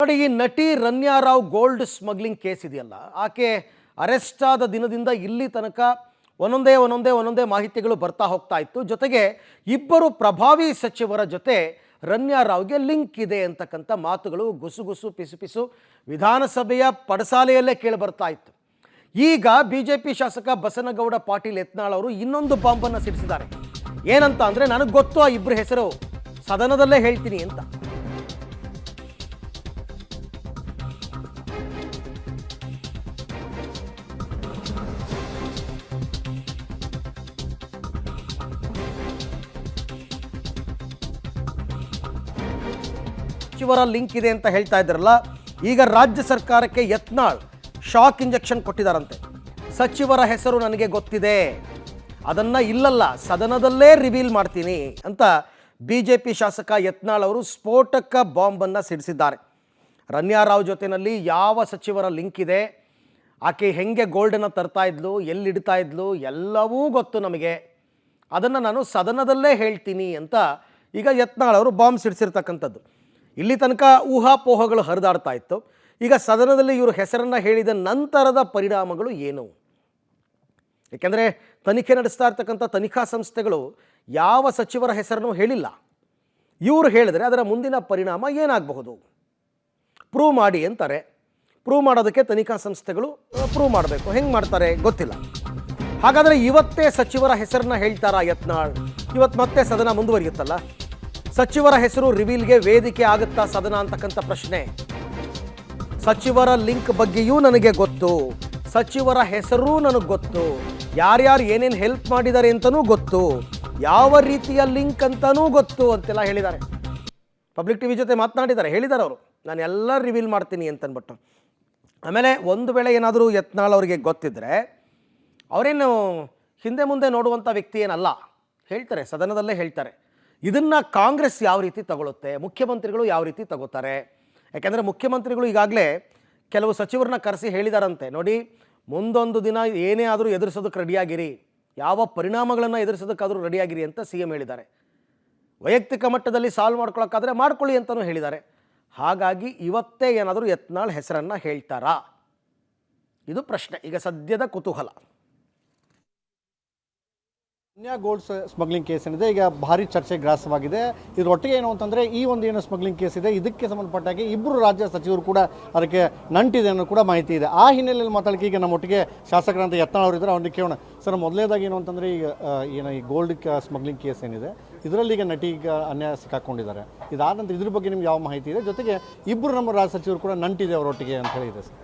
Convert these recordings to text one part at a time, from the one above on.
ನೋಡಿ, ಈ ನಟಿ Ranya Rao gold smuggling case ಇದೆಯಲ್ಲ, ಆಕೆ ಅರೆಸ್ಟ್ ಆದ ದಿನದಿಂದ ಇಲ್ಲಿ ತನಕ ಒಂದೊಂದೇ ಮಾಹಿತಿಗಳು ಬರ್ತಾ ಹೋಗ್ತಾ ಇತ್ತು. ಜೊತೆಗೆ ಇಬ್ಬರು ಪ್ರಭಾವಿ ಸಚಿವರ ಜೊತೆ ರನ್ಯಾ ರಾವ್ಗೆ ಲಿಂಕ್ ಇದೆ ಅಂತಕ್ಕಂಥ ಮಾತುಗಳು ಗುಸುಗುಸು ಪಿಸುಪಿಸು ವಿಧಾನಸಭೆಯ ಪಡಸಾಲೆಯಲ್ಲೇ ಕೇಳಿ ಬರ್ತಾ ಇತ್ತು. ಈಗ ಬಿಜೆಪಿ ಶಾಸಕ ಬಸನಗೌಡ ಪಾಟೀಲ್ ಯತ್ನಾಳ್ ಅವರು ಇನ್ನೊಂದು ಬಾಂಬನ್ನು ಸಿಡಿಸಿದ್ದಾರೆ. ಏನಂತ ಅಂದರೆ, ನನಗೆ ಗೊತ್ತು ಆ ಇಬ್ಬರ ಹೆಸರು, ಸದನದಲ್ಲೇ ಹೇಳ್ತೀನಿ ಅಂತ. ಸಚಿವರ ಲಿಂಕ್ ಇದೆ ಅಂತ ಹೇಳ್ತಾ ಇದ್ದಾರಲ್ಲ, ಈಗ ರಾಜ್ಯ ಸರ್ಕಾರಕ್ಕೆ ಯತ್ನಾಳ್ ಶಾಕ್ ಇಂಜೆಕ್ಷನ್ ಕೊಟ್ಟಿದ್ದಾರಂತೆ. ಸಚಿವರ ಹೆಸರು ನನಗೆ ಗೊತ್ತಿದೆ, ಅದನ್ನು ಇಲ್ಲಲ್ಲ ಸದನದಲ್ಲೇ ರಿವೀಲ್ ಮಾಡ್ತೀನಿ ಅಂತ ಬಿಜೆಪಿ ಶಾಸಕ ಯತ್ನಾಳ್ ಅವರು ಸ್ಫೋಟಕ ಬಾಂಬನ್ನು ಸಿಡಿಸಿದ್ದಾರೆ. ರನ್ಯಾ ರಾವ್ ಜೊತೆಯಲ್ಲಿ ಯಾವ ಸಚಿವರ ಲಿಂಕ್ ಇದೆ, ಆಕೆ ಹೆಂಗೆ ಗೋಲ್ಡನ್ನು ತರ್ತಾ ಇದ್ಲು, ಎಲ್ಲಿಡ್ತಾ ಇದ್ಲು, ಎಲ್ಲವೂ ಗೊತ್ತು ನಮಗೆ, ಅದನ್ನು ನಾನು ಸದನದಲ್ಲೇ ಹೇಳ್ತೀನಿ ಅಂತ ಈಗ ಯತ್ನಾಳ್ ಅವರು ಬಾಂಬ್ ಸಿಡಿಸಿರ್ತಕ್ಕಂಥದ್ದು. ಇಲ್ಲಿ ತನಕ ಊಹಾಪೋಹಗಳು ಹರಿದಾಡ್ತಾ ಇತ್ತು. ಈಗ ಸದನದಲ್ಲಿ ಇವರು ಹೆಸರನ್ನು ಹೇಳಿದ ನಂತರದ ಪರಿಣಾಮಗಳು ಏನು? ಏಕೆಂದರೆ ತನಿಖೆ ನಡೆಸ್ತಾ ಇರ್ತಕ್ಕಂಥ ತನಿಖಾ ಸಂಸ್ಥೆಗಳು ಯಾವ ಸಚಿವರ ಹೆಸರನ್ನು ಹೇಳಿಲ್ಲ. ಇವರು ಹೇಳಿದ್ರೆ ಅದರ ಮುಂದಿನ ಪರಿಣಾಮ ಏನಾಗಬಹುದು? ಪ್ರೂವ್ ಮಾಡಿ ಅಂತಾರೆ. ಪ್ರೂವ್ ಮಾಡೋದಕ್ಕೆ ತನಿಖಾ ಸಂಸ್ಥೆಗಳು ಪ್ರೂವ್ ಮಾಡಬೇಕು. ಹೆಂಗೆ ಮಾಡ್ತಾರೆ ಗೊತ್ತಿಲ್ಲ. ಹಾಗಾದರೆ ಇವತ್ತೇ ಸಚಿವರ ಹೆಸರನ್ನ ಹೇಳ್ತಾರಾ ಯತ್ನಾಳ್? ಇವತ್ತು ಮತ್ತೆ ಸದನ ಮುಂದುವರಿಯುತ್ತಲ್ಲ, ಸಚಿವರ ಹೆಸರು ರಿವೀಲ್ಗೆ ವೇದಿಕೆ ಆಗುತ್ತಾ ಸದನ ಅಂತಕ್ಕಂಥ ಪ್ರಶ್ನೆ. ಸಚಿವರ ಲಿಂಕ್ ಬಗ್ಗೆಯೂ ನನಗೆ ಗೊತ್ತು, ಸಚಿವರ ಹೆಸರೂ ನನಗೆ ಗೊತ್ತು, ಯಾರ್ಯಾರು ಏನೇನು ಹೆಲ್ಪ್ ಮಾಡಿದ್ದಾರೆ ಅಂತಲೂ ಗೊತ್ತು, ಯಾವ ರೀತಿಯ ಲಿಂಕ್ ಅಂತಲೂ ಗೊತ್ತು ಅಂತೆಲ್ಲ ಹೇಳಿದ್ದಾರೆ. ಪಬ್ಲಿಕ್ ಟಿವಿ ಜೊತೆ ಮಾತನಾಡಿದ್ದಾರೆ, ಹೇಳಿದ್ದಾರೆ ಅವರು, ನಾನು ಎಲ್ಲ ರಿವೀಲ್ ಮಾಡ್ತೀನಿ ಅಂತನ್ಬಿಟ್ಟು. ಆಮೇಲೆ ಒಂದು ವೇಳೆ ಏನಾದರೂ ಯತ್ನಾಳ್ ಅವರಿಗೆ ಗೊತ್ತಿದ್ದರೆ ಅವರೇನು ಹಿಂದೆ ಮುಂದೆ ನೋಡುವಂಥ ವ್ಯಕ್ತಿ ಏನಲ್ಲ, ಹೇಳ್ತಾರೆ, ಸದನದಲ್ಲೇ ಹೇಳ್ತಾರೆ. ಇದನ್ನು ಕಾಂಗ್ರೆಸ್ ಯಾವ ರೀತಿ ತಗೊಳುತ್ತೆ, ಮುಖ್ಯಮಂತ್ರಿಗಳು ಯಾವ ರೀತಿ ತಗೋತಾರೆ? ಯಾಕೆಂದರೆ ಮುಖ್ಯಮಂತ್ರಿಗಳು ಈಗಾಗಲೇ ಕೆಲವು ಸಚಿವರನ್ನ ಕರೆಸಿ ಹೇಳಿದಾರಂತೆ, ನೋಡಿ ಮುಂದೊಂದು ದಿನ ಏನೇ ಆದರೂ ಎದುರಿಸೋದಕ್ಕೆ ರೆಡಿಯಾಗಿರಿ, ಯಾವ ಪರಿಣಾಮಗಳನ್ನು ಎದುರಿಸೋದಕ್ಕಾದರೂ ರೆಡಿಯಾಗಿರಿ ಅಂತ CM ಹೇಳಿದ್ದಾರೆ. ವೈಯಕ್ತಿಕ ಮಟ್ಟದಲ್ಲಿ ಸಾಲ್ವ್ ಮಾಡ್ಕೊಳ್ಳೋಕ್ಕಾದರೆ ಮಾಡ್ಕೊಳ್ಳಿ ಅಂತಲೂ ಹೇಳಿದ್ದಾರೆ. ಹಾಗಾಗಿ ಇವತ್ತೇ ಏನಾದರೂ ಯತ್ನಾಳ್ ಹೆಸರನ್ನು ಹೇಳ್ತಾರಾ? ಇದು ಪ್ರಶ್ನೆ, ಈಗ ಸದ್ಯದ ಕುತೂಹಲ. ರನ್ಯಾ ಗೋಲ್ಡ್ ಸ್ಮಗ್ಲಿಂಗ್ ಕೇಸ್ ಏನಿದೆ ಈಗ ಭಾರಿ ಚರ್ಚೆಗೆ ಗ್ರಾಸವಾಗಿದೆ. ಇದರೊಟ್ಟಿಗೆ ಏನು ಅಂತಂದರೆ, ಈ ಒಂದು ಏನು ಸ್ಮಗ್ಲಿಂಗ್ ಕೇಸ್ ಇದೆ ಇದಕ್ಕೆ ಸಂಬಂಧಪಟ್ಟಾಗಿ ಇಬ್ಬರು ರಾಜ್ಯ ಸಚಿವರು ಕೂಡ ಅದಕ್ಕೆ ನಂಟಿದೆ ಅನ್ನೋ ಕೂಡ ಮಾಹಿತಿ ಇದೆ. ಆ ಹಿನ್ನೆಲೆಯಲ್ಲಿ ಮಾತಾಡಲಿಕ್ಕೆ ಈಗ ನಮ್ಮೊಟ್ಟಿಗೆ ಶಾಸಕರಂತ ಯತ್ನಾಳ್ ಅವರು ಇದ್ದಾರೆ. ಅವ್ರಿಗೆ ಕೇಳೋಣ. ಸರ್, ಮೊದಲನೇದಾಗಿ ಏನು ಅಂತಂದರೆ, ಈಗ ಏನು ಈ ಗೋಲ್ಡ್ ಸ್ಮಗ್ಲಿಂಗ್ ಕೇಸ್ ಏನಿದೆ ಇದರಲ್ಲಿ ಈಗ ನಟಿ ಈಗ ಅನ್ಯಾಯ ಸಿಕ್ಕಾಕೊಂಡಿದ್ದಾರೆ. ಇದಾದ ನಂತರ ಇದ್ರ ಬಗ್ಗೆ ನಿಮ್ಗೆ ಯಾವ ಮಾಹಿತಿ ಇದೆ? ಜೊತೆಗೆ ಇಬ್ಬರು ನಮ್ಮ ರಾಜ್ಯ ಸಚಿವರು ಕೂಡ ನಂಟಿದೆ ಅವರೊಟ್ಟಿಗೆ ಅಂತ ಹೇಳಿದೆ ಸರ್.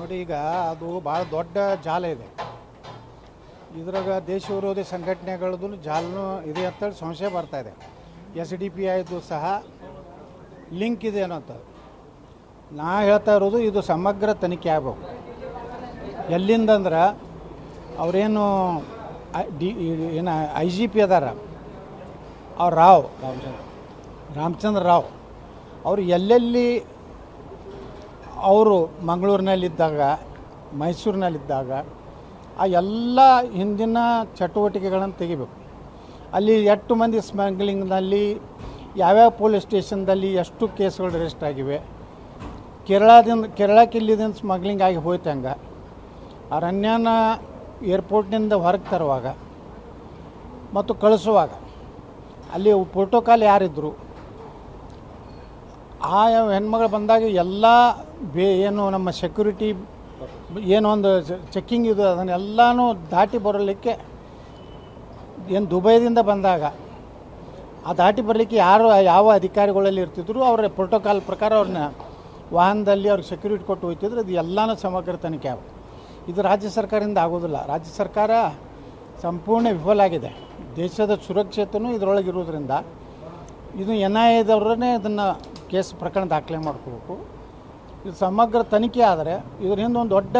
ನೋಡಿ, ಈಗ ಅದು ಭಾಳ ದೊಡ್ಡ ಜಾಲ ಇದೆ. ಇದ್ರಾಗ ದೇಶ ವಿರೋಧಿ ಸಂಘಟನೆಗಳದ್ದು ಜಾಲನೂ ಇದೆ ಅಂತೇಳಿ ಸಂಶಯ ಬರ್ತಾ ಇದೆ. SDPIದು ಸಹ ಲಿಂಕ್ ಇದೆ ಅನ್ನೋಂಥ ನಾ ಹೇಳ್ತಾ ಇರೋದು, ಇದು ಸಮಗ್ರ ತನಿಖೆ ಆಗಬೇಕು. ಎಲ್ಲಿಂದಂದ್ರೆ ಅವರೇನು IGP ಅದಾರ, ಅವ್ರು ರಾಮಚಂದ್ರ ರಾವ್ ಅವರು ಎಲ್ಲೆಲ್ಲಿ ಅವರು ಮಂಗಳೂರಿನಲ್ಲಿದ್ದಾಗ, ಮೈಸೂರಿನಲ್ಲಿದ್ದಾಗ ಆ ಎಲ್ಲ ಹಿಂದಿನ ಚಟುವಟಿಕೆಗಳನ್ನು ತೆಗಿಬೇಕು. ಅಲ್ಲಿ ಎಷ್ಟು ಮಂದಿ ಸ್ಮಗ್ಲಿಂಗ್ನಲ್ಲಿ ಯಾವ್ಯಾವ ಪೊಲೀಸ್ ಸ್ಟೇಷನ್ದಲ್ಲಿ ಎಷ್ಟು ಕೇಸ್ಗಳು ರಿಜಿಸ್ಟರ್ ಆಗಿವೆ, ಕೇರಳಕ್ಕೆ ಇಲ್ಲಿದಿಂದ ಸ್ಮಗ್ಲಿಂಗ್ ಆಗಿ ಹೋಯ್ತು ಹಂಗೆ, ಆ ರನ್ಯಾನ ಏರ್ಪೋರ್ಟ್ನಿಂದ ಹೊರಗೆ ತರುವಾಗ ಮತ್ತು ಕಳಿಸುವಾಗ ಅಲ್ಲಿ ಪ್ರೋಟೋಕಾಲ್ ಯಾರಿದ್ದರು, ಆ ಹೆಣ್ಮಗಳು ಬಂದಾಗ ಎಲ್ಲ ಏನು ನಮ್ಮ ಸೆಕ್ಯೂರಿಟಿ ಏನೋ ಒಂದು ಚೆಕ್ಕಿಂಗ್ ಇದು ಅದನ್ನೆಲ್ಲನೂ ದಾಟಿ ಬರಲಿಕ್ಕೆ, ಏನು ದುಬೈದಿಂದ ಬಂದಾಗ ಆ ದಾಟಿ ಬರಲಿಕ್ಕೆ ಯಾರು ಯಾವ ಅಧಿಕಾರಿಗಳಲ್ಲಿ ಇರ್ತಿದ್ರು ಅವರ ಪ್ರೋಟೋಕಾಲ್ ಪ್ರಕಾರ ಅವ್ರನ್ನ ವಾಹನದಲ್ಲಿ ಅವ್ರಿಗೆ ಸೆಕ್ಯೂರಿಟಿ ಕೊಟ್ಟು ಹೋಗ್ತಿದ್ರು. ಅದು ಎಲ್ಲನೂ ಸಮಗ್ರ ತನಿಖೆ ಆಗುತ್ತೆ. ಇದು ರಾಜ್ಯ ಸರ್ಕಾರದಿಂದ ಆಗೋದಿಲ್ಲ. ರಾಜ್ಯ ಸರ್ಕಾರ ಸಂಪೂರ್ಣ ವಿಫಲ ಆಗಿದೆ. ದೇಶದ ಸುರಕ್ಷತೆಯೂ ಇದರೊಳಗೆ ಇರೋದ್ರಿಂದ ಇದು NIAದವ್ರನ್ನೇ ಇದನ್ನು ಕೇಸ್ ಪ್ರಕರಣ ದಾಖಲೆ ಮಾಡ್ಕೋಬೇಕು. ಇದು ಸಮಗ್ರ ತನಿಖೆ ಆದರೆ ಇದರಿಂದ ಒಂದು ದೊಡ್ಡ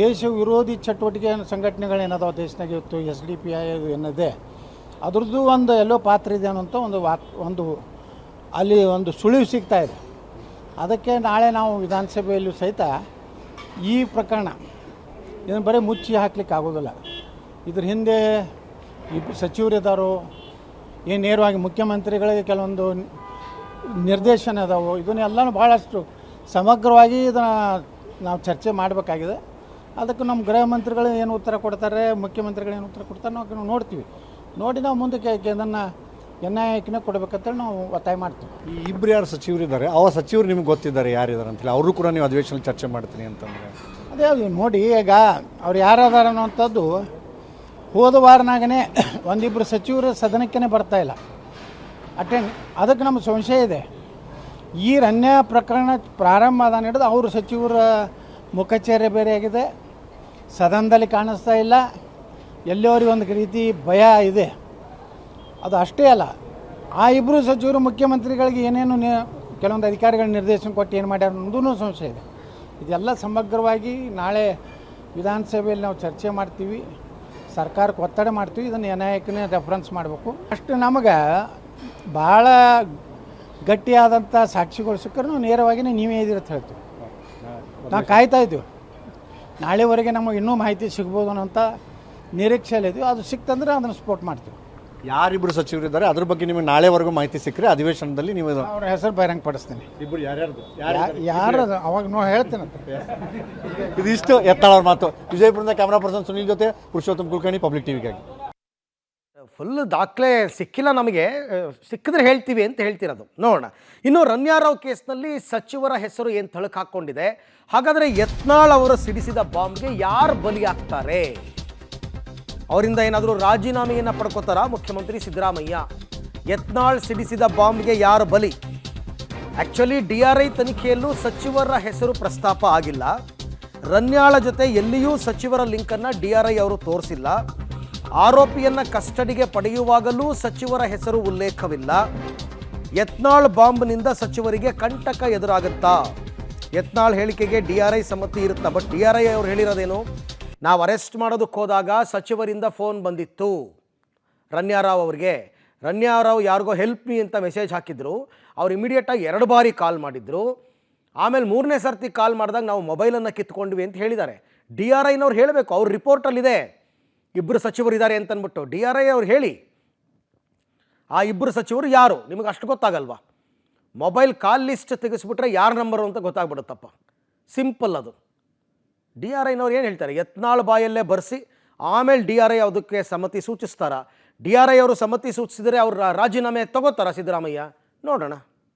ದೇಶ ವಿರೋಧಿ ಚಟುವಟಿಕೆ ಸಂಘಟನೆಗಳೇನದಾವ ದೇಶನಾಗ ಇವತ್ತು SDPI ಏನಿದೆ ಅದ್ರದ್ದು ಒಂದು ಎಲ್ಲೋ ಪಾತ್ರ ಇದೆ ಅನ್ನೋಂಥ ಒಂದು ಅಲ್ಲಿ ಒಂದು ಸುಳಿವು ಸಿಗ್ತಾ ಇದೆ. ಅದಕ್ಕೆ ನಾಳೆ ನಾವು ವಿಧಾನಸಭೆಯಲ್ಲೂ ಸಹಿತ ಈ ಪ್ರಕರಣ ಇದನ್ನು ಬರೀ ಮುಚ್ಚಿ ಹಾಕ್ಲಿಕ್ಕೆ ಆಗೋದಿಲ್ಲ. ಇದ್ರ ಹಿಂದೆ ಸಚಿವರಿದ್ದಾರೋ ಏನು ನೇರವಾಗಿ ಮುಖ್ಯಮಂತ್ರಿಗಳಿಗೆ ಕೆಲವೊಂದು ನಿರ್ದೇಶನ ಅದಾವು, ಇದನ್ನೆಲ್ಲನೂ ಭಾಳಷ್ಟು ಸಮಗ್ರವಾಗಿ ಇದನ್ನು ನಾವು ಚರ್ಚೆ ಮಾಡಬೇಕಾಗಿದೆ. ಅದಕ್ಕೆ ನಮ್ಮ ಗೃಹ ಮಂತ್ರಿಗಳು ಏನು ಉತ್ತರ ಕೊಡ್ತಾರೆ, ಮುಖ್ಯಮಂತ್ರಿಗಳು ಏನು ಉತ್ತರ ಕೊಡ್ತಾರೆ ನಾವು ನೋಡ್ತೀವಿ. ನೋಡಿ ನಾವು ಮುಂದಕ್ಕೆ ಇದನ್ನು NIAಕ್ಕೆ ಕೊಡಬೇಕಂತೇಳಿ ನಾವು ಒತ್ತಾಯ ಮಾಡ್ತೀವಿ. ಈ ಇಬ್ಬರು ಯಾರು ಸಚಿವರಿದ್ದಾರೆ ಆ ಸಚಿವರು ನಿಮ್ಗೆ ಗೊತ್ತಿದ್ದಾರೆ ಯಾರಿದ್ದಾರೆ ಅಂತೇಳಿ, ಅವರು ಕೂಡ ನೀವು ಅಧಿವೇಶನ ಚರ್ಚೆ ಮಾಡ್ತೀನಿ ಅಂತಂದರೆ ಅದೇ ನೋಡಿ, ಈಗ ಅವ್ರು ಯಾರದಾರ ಅನ್ನೋಂಥದ್ದು ಹೋದ ವಾರನಾಗೇ ಒಂದಿಬ್ಬರು ಸಚಿವರು ಸದನಕ್ಕೇ ಬರ್ತಾಯಿಲ್ಲ ಅಟೆಂಡ್. ಅದಕ್ಕೆ ನಮ್ಗೆ ಸಂಶಯ ಇದೆ, ಈ ರನ್ಯ ಪ್ರಕರಣ ಪ್ರಾರಂಭ ಆದ ಹಿಡಿದು ಅವರು ಸಚಿವರ ಮುಖಚರ್ಯೆ ಬೇರೆ ಆಗಿದೆ, ಸದನದಲ್ಲಿ ಕಾಣಿಸ್ತಾ ಇಲ್ಲ, ಎಲ್ಲೋ ಅವ್ರಿಗೆ ಒಂದು ರೀತಿ ಭಯ ಇದೆ. ಅದು ಅಷ್ಟೇ ಅಲ್ಲ, ಆ ಇಬ್ಬರು ಸಚಿವರು ಮುಖ್ಯಮಂತ್ರಿಗಳಿಗೆ ಏನೇನು ಕೆಲವೊಂದು ಅಧಿಕಾರಿಗಳ ನಿರ್ದೇಶನ ಕೊಟ್ಟು ಏನು ಮಾಡ್ಯಾರ ಅನ್ನೋದೂ ಸಂಶಯ ಇದೆ. ಇದೆಲ್ಲ ಸಮಗ್ರವಾಗಿ ನಾಳೆ ವಿಧಾನಸಭೆಯಲ್ಲಿ ನಾವು ಚರ್ಚೆ ಮಾಡ್ತೀವಿ, ಸರ್ಕಾರಕ್ಕೆ ಒತ್ತಡ ಮಾಡ್ತೀವಿ, ಇದನ್ನು NIAಕ್ಕೆ ರೆಫರೆನ್ಸ್ ಮಾಡಬೇಕು. ಅಷ್ಟು ನಮಗೆ ಭಾಳ ಗಟ್ಟಿಯಾದಂಥ ಸಾಕ್ಷಿಗಳು ಸಿಕ್ಕರೂ ನಾವು ನೇರವಾಗಿ ನೀವೇ ಇದಿರತ್ತೆ ಹೇಳ್ತೀವಿ. ನಾವು ಕಾಯ್ತಾ ಇದ್ದೀವಿ, ನಾಳೆವರೆಗೆ ನಮಗೆ ಇನ್ನೂ ಮಾಹಿತಿ ಸಿಗ್ಬೋದು ಅನ್ನೋಂಥ ನಿರೀಕ್ಷೆಯಲ್ಲಿದ್ದೀವಿ. ಅದು ಸಿಕ್ತಂದ್ರೆ ಅದನ್ನು ಸಪೋರ್ಟ್ ಮಾಡ್ತೀವಿ. ಯಾರಿಬ್ಬರು ಸಚಿವರಿದ್ದಾರೆ ಅದ್ರ ಬಗ್ಗೆ ನಿಮಗೆ ನಾಳೆವರೆಗೂ ಮಾಹಿತಿ ಸಿಕ್ಕರೆ ಅಧಿವೇಶನದಲ್ಲಿ ನೀವು ಅವ್ರ ಹೆಸರು ಬಹಿರಂಗ ಪಡಿಸ್ತೀನಿ. ಇಬ್ಬರು ಯಾರು ಅವಾಗ ನಾವು ಹೇಳ್ತೇನಂತ. ಇದಿಷ್ಟು ಎತ್ತಾಳವ್ರ ಮಾತು. ವಿಜಯಪುರದ ಕ್ಯಾಮ್ರಾ ಪರ್ಸನ್ ಸುನೀಲ್ ಜೊತೆ ಪುರುಷೋತ್ತಮ್ ಕುಲಕರ್ಣಿ, ಪಬ್ಲಿಕ್ ಟಿವಿಗಾಗಿ. ಫುಲ್ ದಾಖಲೆ ಸಿಕ್ಕಿಲ್ಲ ನಮಗೆ, ಸಿಕ್ಕಿದ್ರೆ ಹೇಳ್ತೀವಿ ಅಂತ ಹೇಳ್ತಿರೋದು. ನೋಡೋಣ. ಇನ್ನು ರನ್ಯಾರಾವ್ ಕೇಸ್ನಲ್ಲಿ ಸಚಿವರ ಹೆಸರು ಏನು ತಳಕು ಹಾಕ್ಕೊಂಡಿದೆ. ಹಾಗಾದರೆ ಯತ್ನಾಳ್ ಅವರು ಸಿಡಿಸಿದ ಬಾಂಬ್ಗೆ ಯಾರು ಬಲಿಯಾಗ್ತಾರೆ? ಅವರಿಂದ ಏನಾದರೂ ರಾಜೀನಾಮೆಯನ್ನು ಪಡ್ಕೋತಾರಾ ಮುಖ್ಯಮಂತ್ರಿ ಸಿದ್ದರಾಮಯ್ಯ? ಯತ್ನಾಳ್ ಸಿಡಿಸಿದ ಬಾಂಬ್ಗೆ ಯಾರು ಬಲಿ? ಆ್ಯಕ್ಚುಲಿ DRI ತನಿಖೆಯಲ್ಲೂ ಸಚಿವರ ಹೆಸರು ಪ್ರಸ್ತಾಪ ಆಗಿಲ್ಲ. ರನ್ಯಾಳ ಜೊತೆ ಎಲ್ಲಿಯೂ ಸಚಿವರ ಲಿಂಕನ್ನು DRI ಅವರು ತೋರಿಸಿಲ್ಲ. ಆರೋಪಿಯನ್ನು ಕಸ್ಟಡಿಗೆ ಪಡೆಯುವಾಗಲೂ ಸಚಿವರ ಹೆಸರು ಉಲ್ಲೇಖವಿಲ್ಲ. ಯತ್ನಾಳ್ ಬಾಂಬ್ನಿಂದ ಸಚಿವರಿಗೆ ಕಂಟಕ ಎದುರಾಗುತ್ತಾ? ಯತ್ನಾಳ್ ಹೇಳಿಕೆಗೆ DRI ಸಮ್ಮತಿ ಇರುತ್ತಾ? ಬಟ್ DRI ಅವರು ಹೇಳಿರೋದೇನು, ನಾವು ಅರೆಸ್ಟ್ ಮಾಡೋದಕ್ಕೆ ಹೋದಾಗ ಸಚಿವರಿಂದ ಫೋನ್ ಬಂದಿತ್ತು ರನ್ಯಾರಾವ್ ಅವ್ರಿಗೆ. ರನ್ಯಾರಾವ್ ಯಾರಿಗೋ ಹೆಲ್ಪ್ ಮೀ ಅಂತ ಮೆಸೇಜ್ ಹಾಕಿದ್ರು, ಅವ್ರು ಇಮಿಡಿಯೇಟಾಗಿ 2 ಬಾರಿ ಕಾಲ್ ಮಾಡಿದ್ರು. ಆಮೇಲೆ 3ನೇ ಸರ್ತಿ ಕಾಲ್ ಮಾಡಿದಾಗ ನಾವು ಮೊಬೈಲನ್ನು ಕಿತ್ಕೊಂಡ್ವಿ ಅಂತ ಹೇಳಿದ್ದಾರೆ. DRIನವ್ರು ಹೇಳಬೇಕು, ಅವ್ರ ರಿಪೋರ್ಟಲ್ಲಿದೆ ಇಬ್ಬರು ಸಚಿವರಿದ್ದಾರೆ ಅಂತಂದ್ಬಿಟ್ಟು. DRI ಅವ್ರು ಹೇಳಿ, ಆ ಇಬ್ಬರು ಸಚಿವರು ಯಾರು ನಿಮಗೆ ಅಷ್ಟು ಗೊತ್ತಾಗಲ್ವಾ? ಮೊಬೈಲ್ ಕಾಲ್ ಲಿಸ್ಟ್ ತೆಗೆಸ್ಬಿಟ್ರೆ ಯಾರ ನಂಬರು ಅಂತ ಗೊತ್ತಾಗ್ಬಿಡುತ್ತಪ್ಪ. ಸಿಂಪಲ್ ಅದು. DRIನವ್ರು ಏನು ಹೇಳ್ತಾರೆ, ಯತ್ನಾಳ್ ಬಾಯಲ್ಲೇ ಬರೆಸಿ ಆಮೇಲೆ DRI ಅದಕ್ಕೆ ಸಮ್ಮತಿ ಸೂಚಿಸ್ತಾರ? DRI ಅವರು ಸಮ್ಮತಿ ಸೂಚಿಸಿದರೆ ಅವ್ರ ರಾಜೀನಾಮೆ ತಗೋತಾರ ಸಿದ್ದರಾಮಯ್ಯ? ನೋಡೋಣ.